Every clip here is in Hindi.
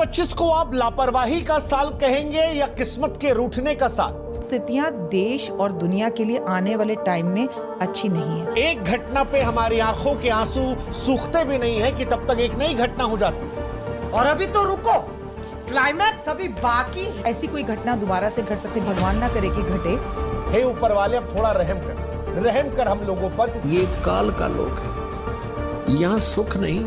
2025 को आप लापरवाही का साल कहेंगे या किस्मत के रूठने का साल? स्थितियां देश और दुनिया के लिए आने वाले टाइम में अच्छी नहीं है। एक घटना पे हमारी आंखों के आंसू सूखते भी नहीं है कि तब तक एक नई घटना हो जाती है। और अभी तो रुको, क्लाइमैक्स अभी बाकी है। ऐसी कोई घटना दोबारा से घट सकती, भगवान ना करे कि घटे। हे ऊपर वाले, अब थोड़ा रहम कर हम लोगों पर। ये काल का लोक है, यहाँ सुख नहीं।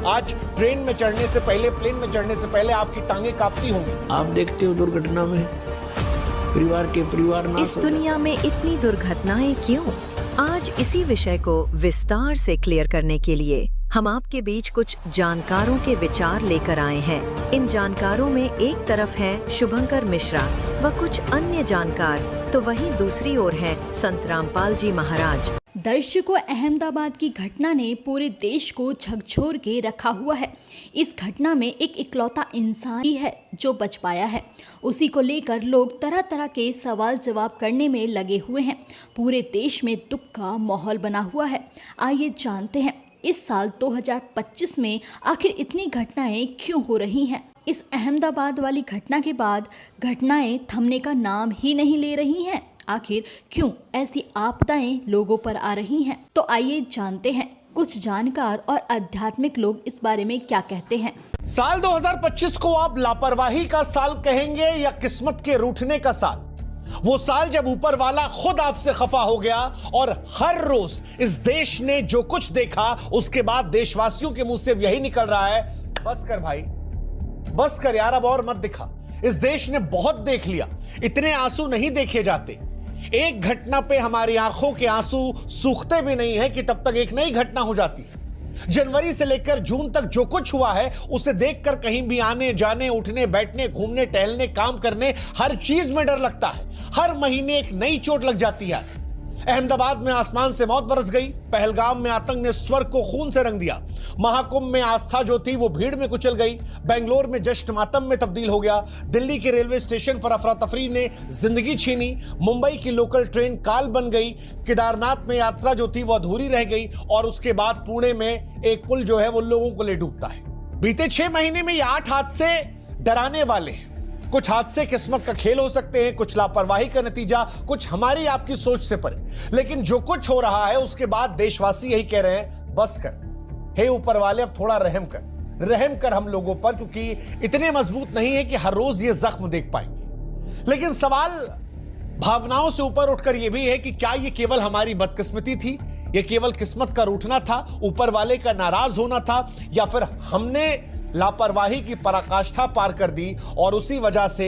आज ट्रेन में चढ़ने से पहले, प्लेन में चढ़ने से पहले आपकी टांगे कांपती होंगी। आप देखते हो दुर्घटना में परिवार के परिवार नाश इस दुनिया में इतनी दुर्घटनाएं क्यों? आज इसी विषय को विस्तार से क्लियर करने के लिए हम आपके बीच कुछ जानकारों के विचार लेकर आए हैं। इन जानकारों में एक तरफ हैं शुभंकर मिश्रा व कुछ अन्य जानकार, तो वहीं दूसरी ओर हैं संत रामपाल जी महाराज। दर्शकों, अहमदाबाद की घटना ने पूरे देश को झकझोर के रखा हुआ है। इस घटना में एक इकलौता इंसान ही है जो बच पाया है। उसी को लेकर लोग तरह तरह के सवाल जवाब करने में लगे हुए हैं। पूरे देश में दुख का माहौल बना हुआ है। आइए जानते हैं इस साल 2025 में आखिर इतनी घटनाएं क्यों हो रही हैं। इस अहमदाबाद वाली घटना के बाद घटनाएं थमने का नाम ही नहीं ले रही हैं। आखिर क्यों ऐसी आपदाएं लोगों पर आ रही हैं? तो आइए जानते हैं कुछ जानकार और आध्यात्मिक लोग इस बारे में क्या कहते हैं। साल 2025 को आप लापरवाही का साल कहेंगे या किस्मत के रूठने का साल? वो साल जब ऊपर वाला खुद आपसे खफा हो गया और हर रोज इस देश ने जो कुछ देखा उसके बाद देशवासियों के मुंह से यही निकल रहा है, बस कर भाई, बस कर यार, अब और मत दिखा। इस देश ने बहुत देख लिया, इतने आंसू नहीं देखे जाते। एक घटना पे हमारी आंखों के आंसू सूखते भी नहीं है कि तब तक एक नई घटना हो जाती है। जनवरी से लेकर जून तक जो कुछ हुआ है उसे देखकर कहीं भी आने जाने, उठने बैठने, घूमने टहलने, काम करने, हर चीज में डर लगता है। हर महीने एक नई चोट लग जाती है। अहमदाबाद में आसमान से मौत बरस गई। पहलगाम में आतंक ने स्वर्ग को खून से रंग दिया। महाकुंभ में आस्था जो थी वो भीड़ में कुचल गई। बेंगलोर में जश्न मातम में तब्दील हो गया। दिल्ली के रेलवे स्टेशन पर अफरा तफरी ने जिंदगी छीनी। मुंबई की लोकल ट्रेन काल बन गई। केदारनाथ में यात्रा जो थी वो अधूरी रह गई। और उसके बाद पुणे में एक पुल जो है वो लोगों को ले डूबता है। बीते 6 महीने में ये 8 हादसे डराने वाले हैं। कुछ हादसे किस्मत का खेल हो सकते हैं, कुछ लापरवाही का नतीजा, कुछ हमारी आपकी सोच से परे। लेकिन जो कुछ हो रहा है उसके बाद देशवासी यही कह रहे हैं, बस कर, हे ऊपर वाले, अब थोड़ा रहम कर हम लोगों पर, क्योंकि इतने मजबूत नहीं है कि हर रोज ये जख्म देख पाएंगे। लेकिन सवाल भावनाओं से ऊपर उठकर यह भी है कि क्या ये केवल हमारी बदकिस्मती थी, ये केवल किस्मत का रूठना था, ऊपर वाले का नाराज होना था, या फिर हमने लापरवाही की पराकाष्ठा पार कर दी और उसी वजह से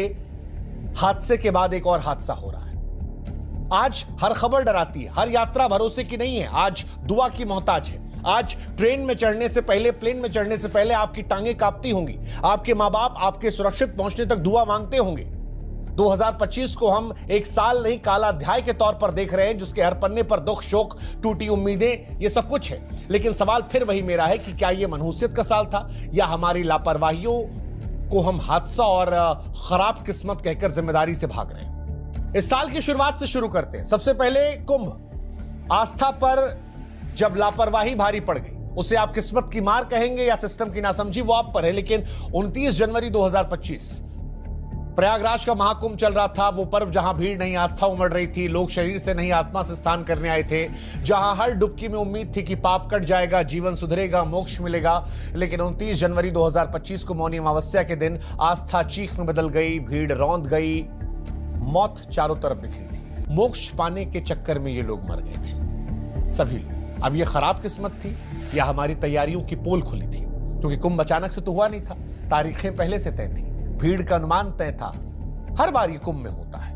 हादसे के बाद एक और हादसा हो रहा है। आज हर खबर डराती है, हर यात्रा भरोसे की नहीं है, आज दुआ की मोहताज है। आज ट्रेन में चढ़ने से पहले, प्लेन में चढ़ने से पहले आपकी टांगे कांपती होंगी। आपके मां बाप आपके सुरक्षित पहुंचने तक दुआ मांगते होंगे। 2025 को हम एक साल नहीं, काला अध्याय के तौर पर देख रहे हैं, जिसके हर पन्ने पर दुख, शोक, टूटी उम्मीदें, ये सब कुछ है। लेकिन सवाल फिर वही मेरा है कि क्या ये मनहूसियत का साल था या हमारी लापरवाहियों को हम हादसा और खराब किस्मत कहकर जिम्मेदारी से भाग रहे हैं। इस साल की शुरुआत से शुरू करते हैं। सबसे पहले कुंभ। आस्था पर जब लापरवाही भारी पड़ गई, उसे आप किस्मत की मार कहेंगे या सिस्टम की नासमझी, वो आप पर है। लेकिन 29 जनवरी 2025 प्रयागराज का महाकुंभ चल रहा था। वो पर्व जहां भीड़ नहीं, आस्था उमड़ रही थी। लोग शरीर से नहीं, आत्मा से स्नान करने आए थे। जहां हर डुबकी में उम्मीद थी कि पाप कट जाएगा, जीवन सुधरेगा, मोक्ष मिलेगा। लेकिन 29 जनवरी 2025 को मौनी अमावस्या के दिन आस्था चीख में बदल गई, भीड़ रौंद गई, मौत चारों तरफ बिखरी थी। मोक्ष पाने के चक्कर में ये लोग मर गए थे, सभी लोग। अब ये खराब किस्मत थी या हमारी तैयारियों की पोल खुली थी? क्योंकि कुंभ अचानक से तो हुआ नहीं था, तारीखें पहले से तय थी, भीड़ का अनुमान तय था। हर बार ये कुंभ में होता है,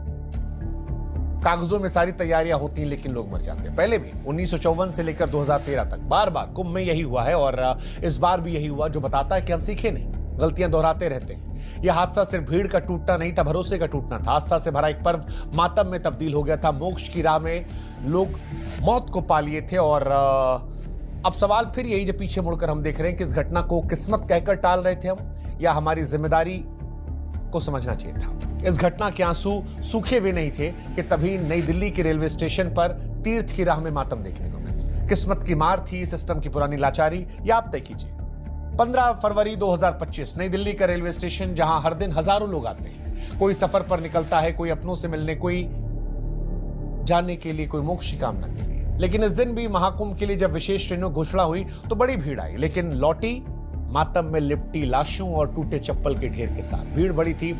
कागजों में सारी तैयारियां होती हैं लेकिन लोग मर जाते हैं। पहले भी 1954 से लेकर 2013 तक बार बार कुंभ में यही हुआ है और इस बार भी यही हुआ, जो बताता है कि हम सीखे नहीं, गलतियां दोहराते रहते हैं। यह हादसा सिर्फ भीड़ का टूटना नहीं था, भरोसे का टूटना था। आस्था से भरा एक पर्व मातम में तब्दील हो गया था। मोक्ष की राह में लोग मौत को पा लिए थे। और अब सवाल फिर यही, जब पीछे मुड़कर हम देख रहे हैं कि इस घटना को किस्मत कहकर टाल रहे थे हम, या हमारी जिम्मेदारी को समझना चाहिए था। इस घटना के आंसू सूखे भी नहीं थे कि तभी नई दिल्ली के रेलवे स्टेशन पर तीर्थ की राह में मातम देखने को मिला। किस्मत की मार थी, सिस्टम की पुरानी लाचारी, या आप तय कीजिए। 15 फरवरी 2025 नई दिल्ली का रेलवे स्टेशन, जहां हर दिन हजारों लोग आते हैं। कोई सफर पर निकलता है, कोई अपनों से मिलने, कोई जाने के लिए, कोई मोक्ष की कामना के लिए। लेकिन इस दिन भी महाकुंभ के लिए जब विशेष ट्रेनों घोषणा हुई तो बड़ी भीड़ आई, लेकिन लौटी मातम में लिपटी लाशों और टूटे चप्पल के ढेर के साथ। भीड़ बड़ी थी,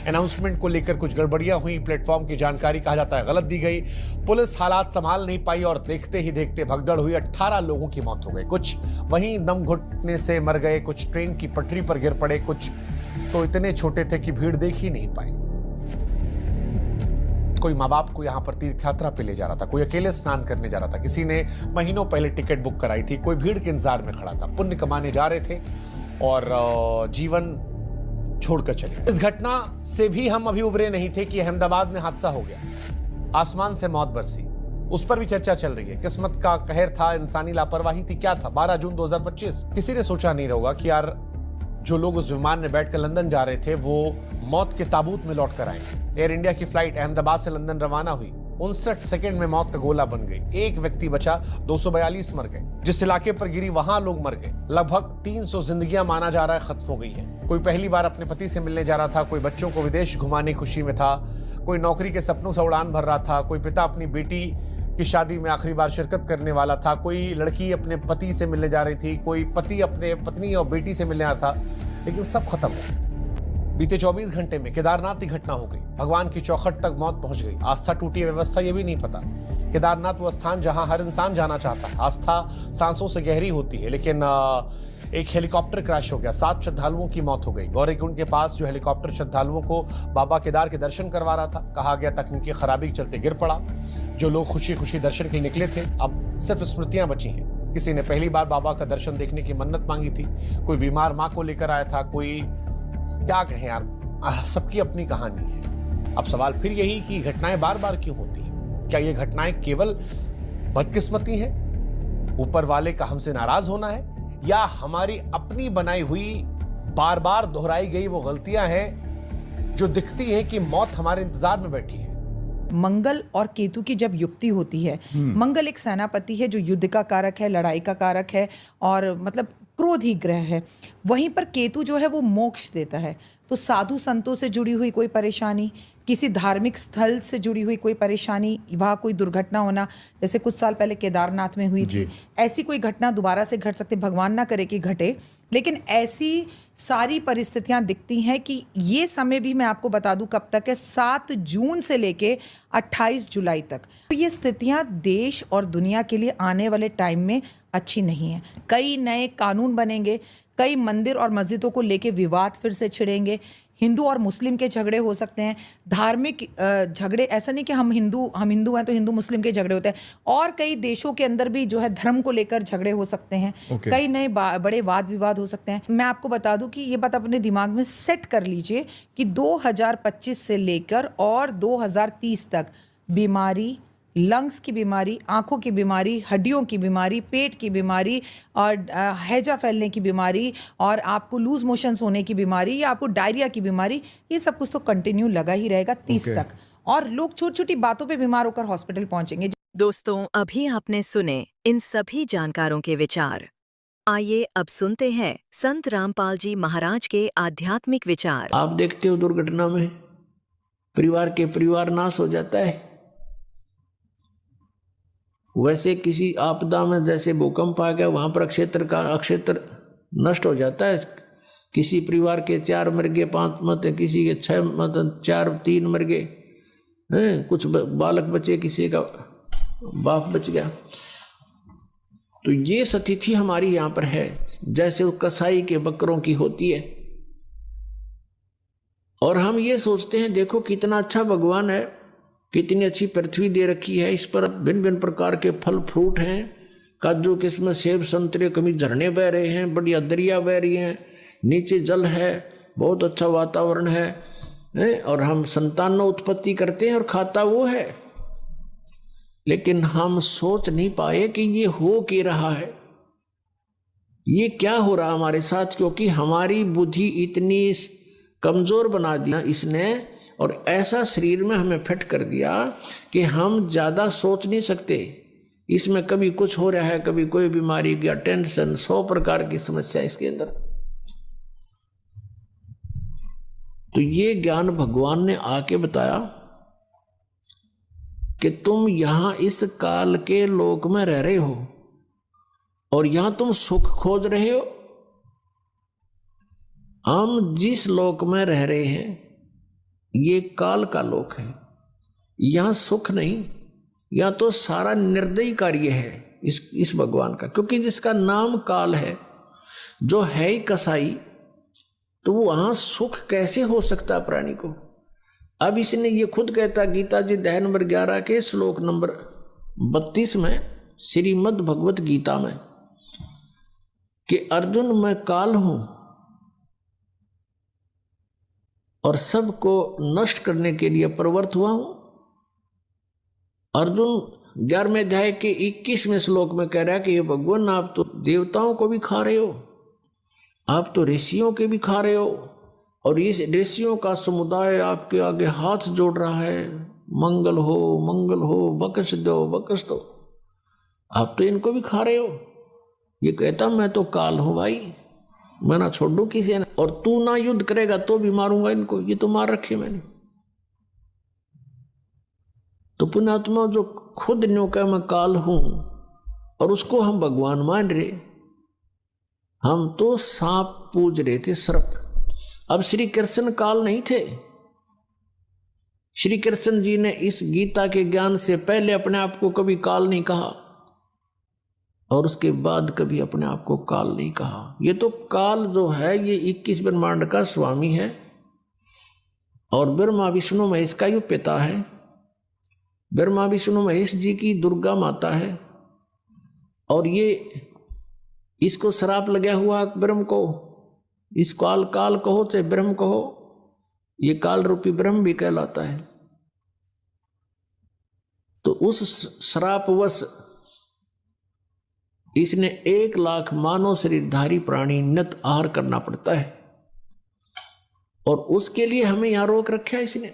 अनाउंसमेंट को लेकर कुछ गड़बड़ियां हुई, प्लेटफॉर्म की जानकारी कहा जाता है गलत दी गई, पुलिस हालात संभाल नहीं पाई और देखते ही देखते भगदड़ हुई। 18 लोगों की मौत हो गई, कुछ वहीं दम घुटने से मर गए, कुछ ट्रेन की पटरी पर गिर पड़े, कुछ तो इतने छोटे थे कि भीड़ देख ही नहीं पाई। कोई माँ बाप को यहाँ पर तीर्थ यात्रा पे ले जा रहा था, कोई अकेले स्नान करने जा रहा था, किसी ने महीनों पहले टिकट बुक कराई थी, कोई भीड़ के इंतजार में खड़ा था, पुण्य कमाने जा रहे थे और जीवन छोड़कर चले। इस घटना से भी हम अभी उबरे नहीं थे कि अहमदाबाद में हादसा हो गया, आसमान से मौत बरसी, उस पर भी चर्चा चल रही है। किस्मत का कहर था, इंसानी लापरवाही थी, क्या था? 12 जून 2025। किसी ने सोचा नहीं होगा कि यार जो लोग उस विमान में बैठकर लंदन जा रहे थे वो मौत के ताबूत में लौट कर आएंगे। एयर इंडिया की फ्लाइट अहमदाबाद से लंदन रवाना हुई, 59 सेकंड में मौत का गोला बन गई। एक व्यक्ति बचा, 242 मर गए। जिस इलाके पर गिरी वहां लोग मर गए। लगभग 300 जिंदगियां माना जा रहा है खत्म हो गई है। कोई पहली बार अपने पति से मिलने जा रहा था, कोई बच्चों को विदेश घुमाने खुशी में था, कोई नौकरी के सपनों से उड़ान भर रहा था, कोई पिता अपनी बेटी की शादी में आखिरी बार शिरकत करने वाला था, कोई लड़की अपने पति से मिलने जा रही थी, कोई पति अपने पत्नी और बेटी से मिलने आ रहा था, लेकिन सब खत्म हो। बीते 24 घंटे में केदारनाथ की घटना हो गई, भगवान की चौखट तक मौत पहुंच गई, आस्था टूटी, व्यवस्था ये भी नहीं पता। केदारनाथ वो स्थान जहां हर इंसान जाना चाहता है, आस्था सांसों से गहरी होती है, लेकिन एक हेलीकॉप्टर क्रैश हो गया, 7 श्रद्धालुओं की मौत हो गई। गौरीकुंड के पास जो हेलीकॉप्टर श्रद्धालुओं को बाबा केदार के दर्शन करवा रहा था, कहा गया तकनीकी खराबी के चलते गिर पड़ा। जो लोग खुशी खुशी दर्शन के लिए निकले थे, अब सिर्फ स्मृतियां बची हैं। किसी ने पहली बार बाबा का दर्शन देखने की मन्नत मांगी थी, कोई बीमार माँ को लेकर आया था, कोई क्या कहें यार, सबकी अपनी कहानी है। अब सवाल फिर यही कि घटनाएं बार बार क्यों होती हैं? क्या ये घटनाएं केवल बदकिस्मती हैं, ऊपर वाले का हमसे नाराज होना है, या हमारी अपनी बनाई हुई बार बार दोहराई गई वो गलतियां हैं जो दिखती हैं कि मौत हमारे इंतजार में बैठी है? मंगल और केतु की जब युक्ति होती है, मंगल एक सेनापति है जो युद्ध का कारक है, लड़ाई का कारक है और मतलब क्रोधी ग्रह है। वहीं पर केतु जो है वो मोक्ष देता है। तो साधु संतों से जुड़ी हुई कोई परेशानी, किसी धार्मिक स्थल से जुड़ी हुई कोई परेशानी, वहाँ कोई दुर्घटना होना, जैसे कुछ साल पहले केदारनाथ में हुई थी, ऐसी कोई घटना दोबारा से घट सकती, भगवान ना करे कि घटे, लेकिन ऐसी सारी परिस्थितियां दिखती हैं कि ये समय भी मैं आपको बता दूं कब तक है, 7 जून से लेके 28 जुलाई तक। तो ये स्थितियां देश और दुनिया के लिए आने वाले टाइम में अच्छी नहीं है। कई नए कानून बनेंगे, कई मंदिर और मस्जिदों को लेके विवाद फिर से छिड़ेंगे, हिंदू और मुस्लिम के झगड़े हो सकते हैं, धार्मिक झगड़े, ऐसा नहीं कि हम हिंदू हैं तो हिंदू मुस्लिम के झगड़े होते हैं, और कई देशों के अंदर भी जो है धर्म को लेकर झगड़े हो सकते हैं। कई नए बड़े वाद विवाद हो सकते हैं। मैं आपको बता दूं कि ये बात अपने दिमाग में सेट कर लीजिए कि 2025 से लेकर और 2030 तक बीमारी, लंग्स की बीमारी, आंखों की बीमारी, हड्डियों की बीमारी, पेट की बीमारी और हैजा फैलने की बीमारी और आपको लूज मोशंस होने की बीमारी या आपको डायरिया की बीमारी, ये सब कुछ तो कंटिन्यू लगा ही रहेगा 30 तक, और लोग छोटी छोटी बातों पे बीमार होकर हॉस्पिटल पहुंचेंगे। दोस्तों, अभी आपने सुने इन सभी जानकारों के विचार। आइए अब सुनते हैं संत रामपाल जी महाराज के आध्यात्मिक विचार। आप देखते हो दुर्घटना में परिवार नाश हो जाता है, वैसे किसी आपदा में जैसे भूकंप आ गया वहाँ पर अक्षेत्र नष्ट हो जाता है। किसी परिवार के 4 मर गए, 5 मत, किसी के 6 मत, 3 मर गए हैं, कुछ बालक बचे, किसी का बाप बच गया। तो ये स्थिति हमारी यहाँ पर है, जैसे वो कसाई के बकरों की होती है। और हम ये सोचते हैं देखो कितना अच्छा भगवान है, कितनी अच्छी पृथ्वी दे रखी है, इस पर भिन्न भिन्न प्रकार के फल फ्रूट हैं, काजू किस्म, सेब संतरे, कभी झरने बह रहे हैं, बढ़िया दरिया बह रही हैं, नीचे जल है, बहुत अच्छा वातावरण है, और हम संतानों उत्पत्ति करते हैं और खाता वो है। लेकिन हम सोच नहीं पाए कि ये हो क्या रहा है, ये क्या हो रहा हमारे साथ, क्योंकि हमारी बुद्धि इतनी कमजोर बना दिया इसने, और ऐसा शरीर में हमें फिट कर दिया कि हम ज़्यादा सोच नहीं सकते। इसमें कभी कुछ हो रहा है, कभी कोई बीमारी या टेंशन, 100 प्रकार की समस्या इसके अंदर। तो ये ज्ञान भगवान ने आके बताया कि तुम यहां इस काल के लोक में रह रहे हो और यहां तुम सुख खोज रहे हो। हम जिस लोक में रह रहे हैं ये काल का लोक है, यहां सुख नहीं, यहां तो सारा निर्दयी कार्य है इस भगवान का, क्योंकि जिसका नाम काल है, जो है ही कसाई, तो वहां सुख कैसे हो सकता प्राणी को। अब इसने ये खुद कहता गीता जी अध्याय नंबर 11 के श्लोक नंबर 32 में श्रीमद् भगवत गीता में कि अर्जुन मैं काल हूं और सबको नष्ट करने के लिए प्रवृत्त हुआ हूं। अर्जुन 11वें अध्याय के 21वें श्लोक में कह रहा है कि ये भगवान आप तो देवताओं को भी खा रहे हो, आप तो ऋषियों के भी खा रहे हो, और इस ऋषियों का समुदाय आपके आगे हाथ जोड़ रहा है, मंगल हो, बख्श दो। आप तो इनको भी खा रहे हो। ये कहता मैं तो काल हूं भाई, मैं ना छोड़ू किसी ने, और तू ना युद्ध करेगा तो भी मारूंगा इनको, ये तो मार रखे मैंने। तो पुण्यात्मा जो खुद न्यों कह मैं काल हूं और उसको हम भगवान मान रहे, हम तो सांप पूज रहे थे, सर्प। अब श्री कृष्ण काल नहीं थे। श्री कृष्ण जी ने इस गीता के ज्ञान से पहले अपने आप को कभी काल नहीं कहा और उसके बाद कभी अपने आप को काल नहीं कहा। ये तो काल जो है ये 21 ब्रह्मांड का स्वामी है और ब्रह्मा विष्णु महेश का ये पिता है। ब्रह्मा विष्णु महेश जी की दुर्गा माता है और ये इसको श्राप लगा हुआ ब्रह्म को, इस काल कहो चाहे ब्रह्म कहो, ये काल रूपी ब्रह्म भी कहलाता है। तो उस श्रापवश इसने 1 लाख मानव शरीरधारी प्राणी नित आहार करना पड़ता है और उसके लिए हमें यहां रोक रखा है इसने।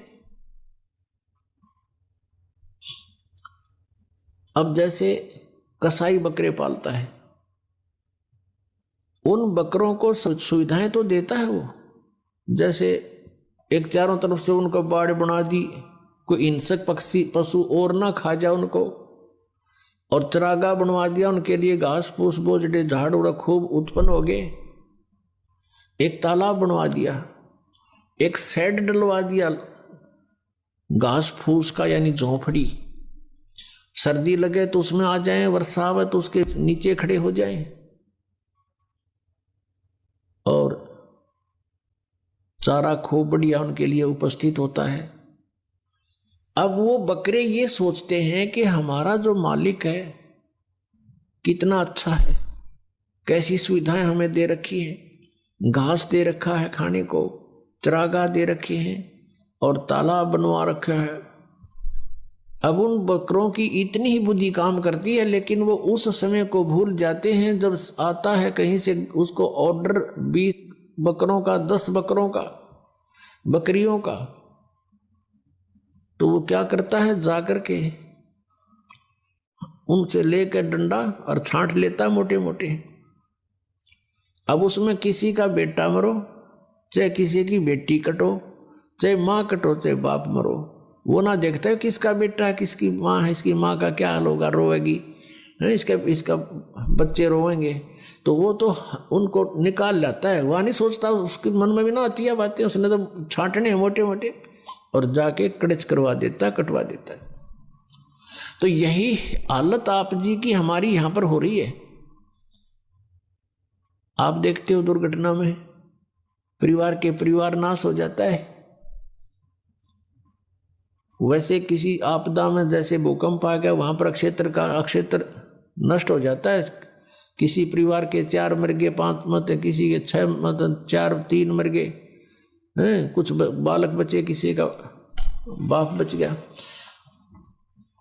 अब जैसे कसाई बकरे पालता है, उन बकरों को सुविधाएं तो देता है वो, जैसे एक चारों तरफ से उनको बाड़ बना दी, कोई हिंसक पशु और ना खा जाए उनको, और चरागा बनवा दिया उनके लिए, घास फूस बोझड़े झाड़ उड़ा खूब उत्पन्न हो गए, एक तालाब बनवा दिया, एक शेड डलवा दिया घास फूस का यानी झोंपड़ी, सर्दी लगे तो उसमें आ जाएं, वर्षा आवे तो उसके नीचे खड़े हो जाएं, और चारा खूब बढ़िया उनके लिए उपस्थित होता है। अब वो बकरे ये सोचते हैं कि हमारा जो मालिक है कितना अच्छा है, कैसी सुविधाएं हमें दे रखी है, घास दे रखा है खाने को, चरागाह दे रखे हैं और तालाब बनवा रखा है। अब उन बकरों की इतनी ही बुद्धि काम करती है, लेकिन वो उस समय को भूल जाते हैं जब आता है कहीं से उसको ऑर्डर 20 बकरों का, 10 बकरों का, बकरियों का, तो वो क्या करता है, जाकर के उनसे लेकर डंडा और छांट लेता है मोटे मोटे। अब उसमें किसी का बेटा मरो, चाहे किसी की बेटी कटो, चाहे माँ कटो, चाहे बाप मरो, वो ना देखता है किसका बेटा है, किसकी माँ है, इसकी माँ का क्या हाल होगा, रोएगी, इसका बच्चे रोएंगे, तो वो तो उनको निकाल लाता है। वह नहीं सोचता, उसके मन में भी ना आती है बातें, उसने तो छांटने हैं मोटे मोटे और जाके कड़च करवा देता है, कटवा देता है। तो यही हालत आप जी की हमारी यहां पर हो रही है। आप देखते हो दुर्घटना में परिवार नाश हो जाता है। वैसे किसी आपदा में जैसे भूकंप आ गया, वहां पर अक्षेत्र नष्ट हो जाता है। किसी परिवार के 4 मर गए, 5 मत, किसी के 6 मत, 4 3 मर गए हैं, कुछ बालक बचे, किसी का बाप बच गया।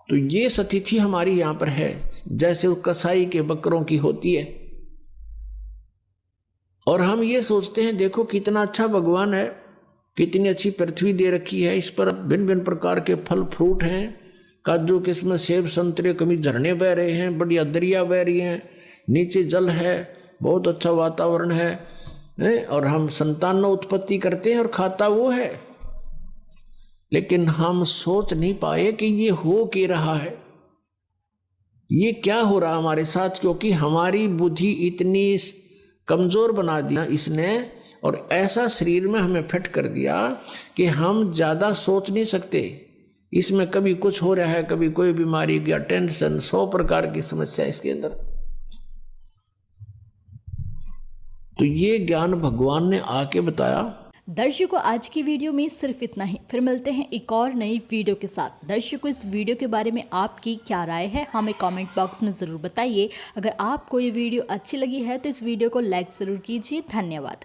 तो ये स्थिति हमारी यहां पर है, जैसे वो कसाई के बकरों की होती है। और हम ये सोचते हैं देखो कितना अच्छा भगवान है, कितनी अच्छी पृथ्वी दे रखी है, इस पर भिन्न भिन्न प्रकार के फल फ्रूट हैं, काजू किस्म, सेब संतरे, कभी झरने बह रहे हैं, बढ़िया दरिया बह रही हैं, नीचे जल है, बहुत अच्छा वातावरण है, और हम संतान उत्पत्ति करते हैं और खाता वो है, लेकिन हम सोच नहीं पाए कि ये हो क्या रहा है, ये क्या हो रहा हमारे साथ, क्योंकि हमारी बुद्धि इतनी कमजोर बना दिया इसने, और ऐसा शरीर में हमें फिट कर दिया कि हम ज़्यादा सोच नहीं सकते। इसमें कभी कुछ हो रहा है, कभी कोई बीमारी या टेंशन, 100 प्रकार की समस्या इसके अंदर। तो ये ज्ञान भगवान ने आके बताया। दर्शकों, आज की वीडियो में सिर्फ इतना ही। फिर मिलते हैं एक और नई वीडियो के साथ। दर्शकों, इस वीडियो के बारे में आपकी क्या राय है हमें कमेंट बॉक्स में ज़रूर बताइए। अगर आपको ये वीडियो अच्छी लगी है तो इस वीडियो को लाइक ज़रूर कीजिए। धन्यवाद।